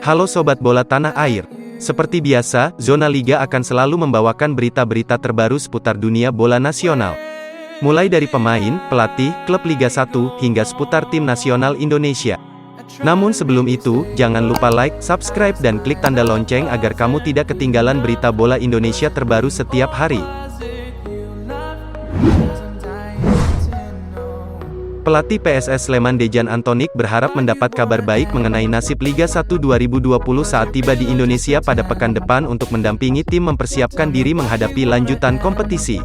Halo Sobat Bola Tanah Air. Seperti biasa, Zona Liga akan selalu membawakan berita-berita terbaru seputar dunia bola nasional. Mulai dari pemain, pelatih, klub Liga 1, hingga seputar tim nasional Indonesia. Namun sebelum itu, jangan lupa like, subscribe dan klik tanda lonceng agar kamu tidak ketinggalan berita bola Indonesia terbaru setiap hari. Pelatih PSS Sleman Dejan Antonik berharap mendapat kabar baik mengenai nasib Liga 1 2020 saat tiba di Indonesia pada pekan depan untuk mendampingi tim mempersiapkan diri menghadapi lanjutan kompetisi.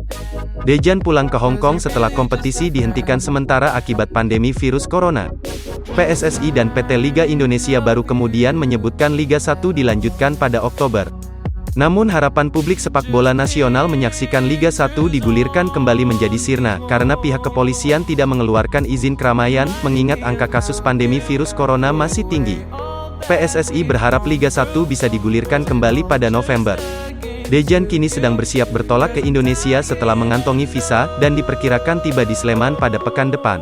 Dejan pulang ke Hong Kong setelah kompetisi dihentikan sementara akibat pandemi virus corona. PSSI dan PT Liga Indonesia baru kemudian menyebutkan Liga 1 dilanjutkan pada Oktober. Namun harapan publik sepak bola nasional menyaksikan Liga 1 digulirkan kembali menjadi sirna, karena pihak kepolisian tidak mengeluarkan izin keramaian, mengingat angka kasus pandemi virus corona masih tinggi. PSSI berharap Liga 1 bisa digulirkan kembali pada November. Dejan kini sedang bersiap bertolak ke Indonesia setelah mengantongi visa, dan diperkirakan tiba di Sleman pada pekan depan.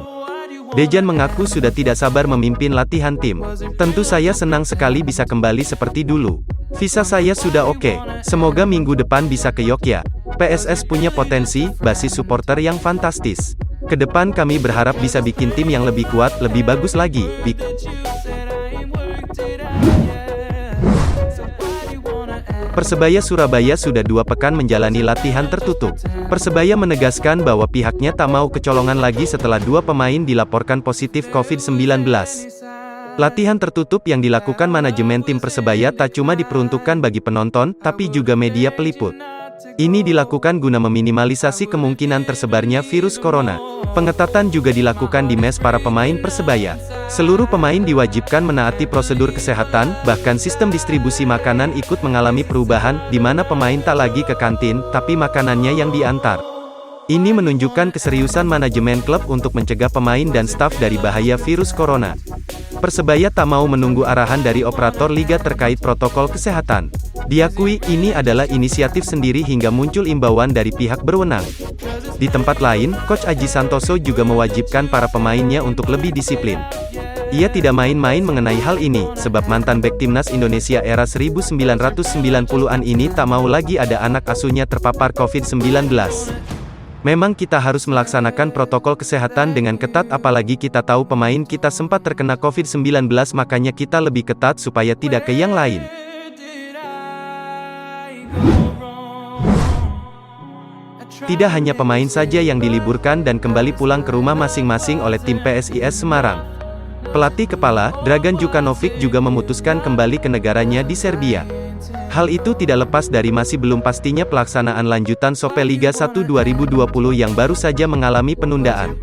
Dejan mengaku sudah tidak sabar memimpin latihan tim. Tentu saya senang sekali bisa kembali seperti dulu. Visa saya sudah oke. Semoga minggu depan bisa ke Yogyakarta. PSS punya potensi, basis supporter yang fantastis. Kedepan kami berharap bisa bikin tim yang lebih kuat, lebih bagus lagi. Persebaya Surabaya sudah 2 pekan menjalani latihan tertutup. Persebaya menegaskan bahwa pihaknya tak mau kecolongan lagi setelah 2 pemain dilaporkan positif COVID-19. Latihan tertutup yang dilakukan manajemen tim Persebaya tak cuma diperuntukkan bagi penonton, tapi juga media peliput. Ini dilakukan guna meminimalisasi kemungkinan tersebarnya virus corona. Pengetatan juga dilakukan di mes para pemain Persebaya. Seluruh pemain diwajibkan menaati prosedur kesehatan, bahkan sistem distribusi makanan ikut mengalami perubahan, di mana pemain tak lagi ke kantin, tapi makanannya yang diantar. Ini menunjukkan keseriusan manajemen klub untuk mencegah pemain dan staf dari bahaya virus corona. Persebaya tak mau menunggu arahan dari operator liga terkait protokol kesehatan. Diakui, ini adalah inisiatif sendiri hingga muncul imbauan dari pihak berwenang. Di tempat lain, Coach Aji Santoso juga mewajibkan para pemainnya untuk lebih disiplin. Ia tidak main-main mengenai hal ini, sebab mantan bek timnas Indonesia era 1990-an ini tak mau lagi ada anak asuhnya terpapar COVID-19. Memang kita harus melaksanakan protokol kesehatan dengan ketat, apalagi kita tahu pemain kita sempat terkena COVID-19, makanya kita lebih ketat supaya tidak ke yang lain. Tidak hanya pemain saja yang diliburkan dan kembali pulang ke rumah masing-masing oleh tim PSIS Semarang. Pelatih kepala, Dragan Djukanovic juga memutuskan kembali ke negaranya di Serbia. Hal itu tidak lepas dari masih belum pastinya pelaksanaan lanjutan Sope Liga 1 2020 yang baru saja mengalami penundaan.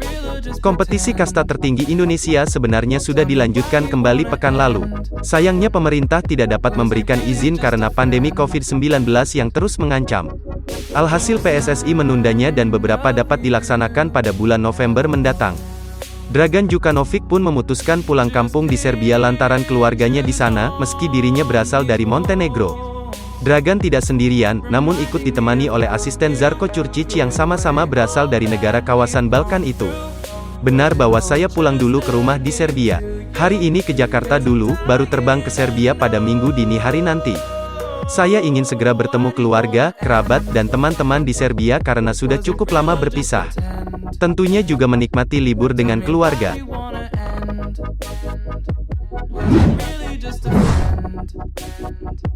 Kompetisi kasta tertinggi Indonesia sebenarnya sudah dilanjutkan kembali pekan lalu. Sayangnya pemerintah tidak dapat memberikan izin karena pandemi COVID-19 yang terus mengancam. Alhasil PSSI menundanya dan beberapa dapat dilaksanakan pada bulan November mendatang. Dragan Djukanovic pun memutuskan pulang kampung di Serbia lantaran keluarganya di sana, meski dirinya berasal dari Montenegro. Dragan tidak sendirian, namun ikut ditemani oleh asisten Žarko Ćurčić yang sama-sama berasal dari negara kawasan Balkan itu. Benar bahwa saya pulang dulu ke rumah di Serbia. Hari ini ke Jakarta dulu, baru terbang ke Serbia pada minggu dini hari nanti. Saya ingin segera bertemu keluarga, kerabat, dan teman-teman di Serbia karena sudah cukup lama berpisah. Tentunya juga menikmati libur dengan keluarga.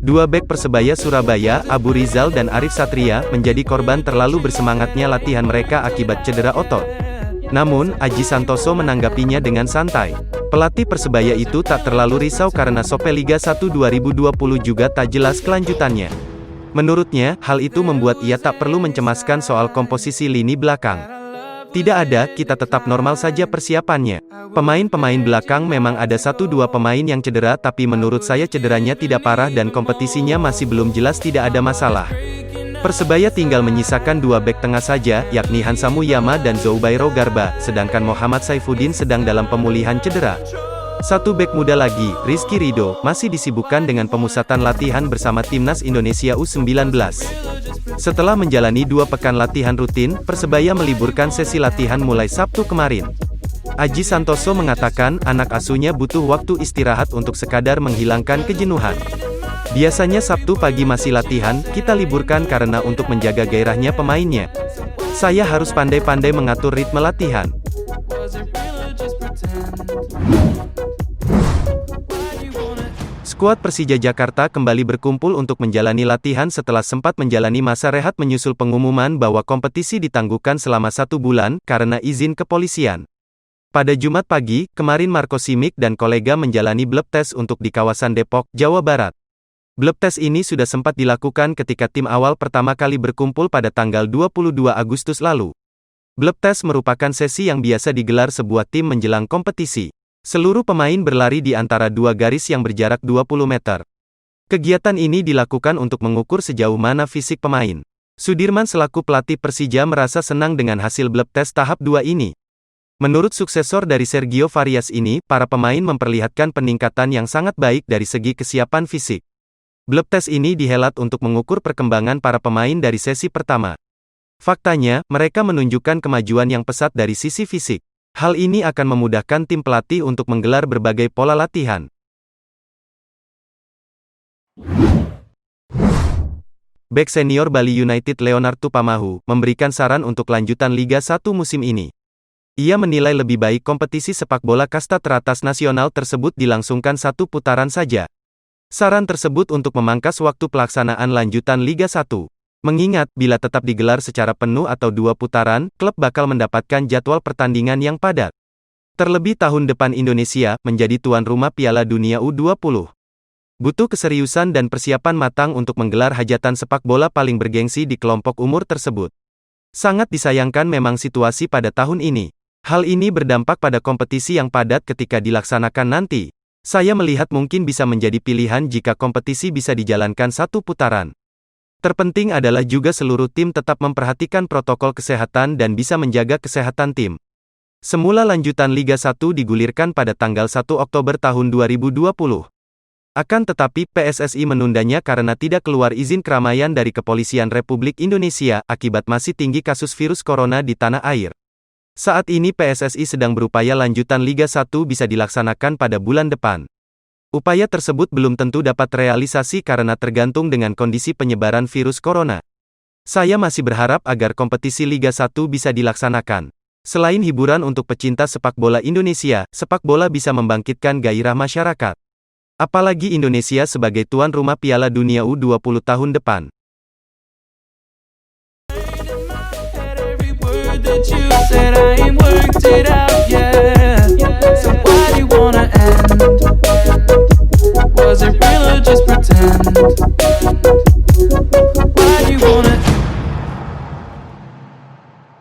Dua bek Persebaya Surabaya, Abu Rizal dan Arif Satria, menjadi korban terlalu bersemangatnya latihan mereka akibat cedera otot. Namun, Aji Santoso menanggapinya dengan santai. Pelatih Persebaya itu tak terlalu risau karena Sope Liga 1 2020 juga tak jelas kelanjutannya. Menurutnya, hal itu membuat ia tak perlu mencemaskan soal komposisi lini belakang. Tidak ada, kita tetap normal saja persiapannya. Pemain-pemain belakang memang ada 1-2 pemain yang cedera, tapi menurut saya cederanya tidak parah dan kompetisinya masih belum jelas, tidak ada masalah. Persebaya tinggal menyisakan 2 bek tengah saja, yakni Hansa Muyama dan Zoubairo Garba, sedangkan Muhammad Saifuddin sedang dalam pemulihan cedera. 1 bek muda lagi, Rizky Ridho, masih disibukkan dengan pemusatan latihan bersama timnas Indonesia U19. Setelah menjalani 2 pekan latihan rutin, Persebaya meliburkan sesi latihan mulai Sabtu kemarin. Aji Santoso mengatakan, anak asuhnya butuh waktu istirahat untuk sekadar menghilangkan kejenuhan. Biasanya Sabtu pagi masih latihan, kita liburkan karena untuk menjaga gairahnya pemainnya. Saya harus pandai-pandai mengatur ritme latihan. Skuad Persija Jakarta kembali berkumpul untuk menjalani latihan setelah sempat menjalani masa rehat menyusul pengumuman bahwa kompetisi ditangguhkan selama 1 bulan, karena izin kepolisian. Pada Jumat pagi, kemarin Marco Simic dan kolega menjalani bleb tes untuk di kawasan Depok, Jawa Barat. Bleb tes ini sudah sempat dilakukan ketika tim awal pertama kali berkumpul pada tanggal 22 Agustus lalu. Bleb tes merupakan sesi yang biasa digelar sebuah tim menjelang kompetisi. Seluruh pemain berlari di antara dua garis yang berjarak 20 meter. Kegiatan ini dilakukan untuk mengukur sejauh mana fisik pemain. Sudirman selaku pelatih Persija merasa senang dengan hasil bleb tes tahap 2 ini. Menurut suksesor dari Sergio Varias ini, para pemain memperlihatkan peningkatan yang sangat baik dari segi kesiapan fisik. Bleb tes ini dihelat untuk mengukur perkembangan para pemain dari sesi pertama. Faktanya, mereka menunjukkan kemajuan yang pesat dari sisi fisik. Hal ini akan memudahkan tim pelatih untuk menggelar berbagai pola latihan. Bek senior Bali United Leonard Tupamahu memberikan saran untuk lanjutan Liga 1 musim ini. Ia menilai lebih baik kompetisi sepak bola kasta teratas nasional tersebut dilangsungkan 1 putaran saja. Saran tersebut untuk memangkas waktu pelaksanaan lanjutan Liga 1. Mengingat, bila tetap digelar secara penuh atau 2 putaran, klub bakal mendapatkan jadwal pertandingan yang padat. Terlebih tahun depan Indonesia menjadi tuan rumah Piala Dunia U20. Butuh keseriusan dan persiapan matang untuk menggelar hajatan sepak bola paling bergengsi di kelompok umur tersebut. Sangat disayangkan memang situasi pada tahun ini. Hal ini berdampak pada kompetisi yang padat ketika dilaksanakan nanti. Saya melihat mungkin bisa menjadi pilihan jika kompetisi bisa dijalankan 1 putaran. Terpenting adalah juga seluruh tim tetap memperhatikan protokol kesehatan dan bisa menjaga kesehatan tim. Semula lanjutan Liga 1 digulirkan pada tanggal 1 Oktober tahun 2020. Akan tetapi, PSSI menundanya karena tidak keluar izin keramaian dari Kepolisian Republik Indonesia, akibat masih tinggi kasus virus corona di tanah air. Saat ini PSSI sedang berupaya lanjutan Liga 1 bisa dilaksanakan pada bulan depan. Upaya tersebut belum tentu dapat realisasi karena tergantung dengan kondisi penyebaran virus corona. Saya masih berharap agar kompetisi Liga 1 bisa dilaksanakan. Selain hiburan untuk pecinta sepak bola Indonesia, sepak bola bisa membangkitkan gairah masyarakat. Apalagi Indonesia sebagai tuan rumah Piala Dunia U20 tahun depan. That you said I ain't worth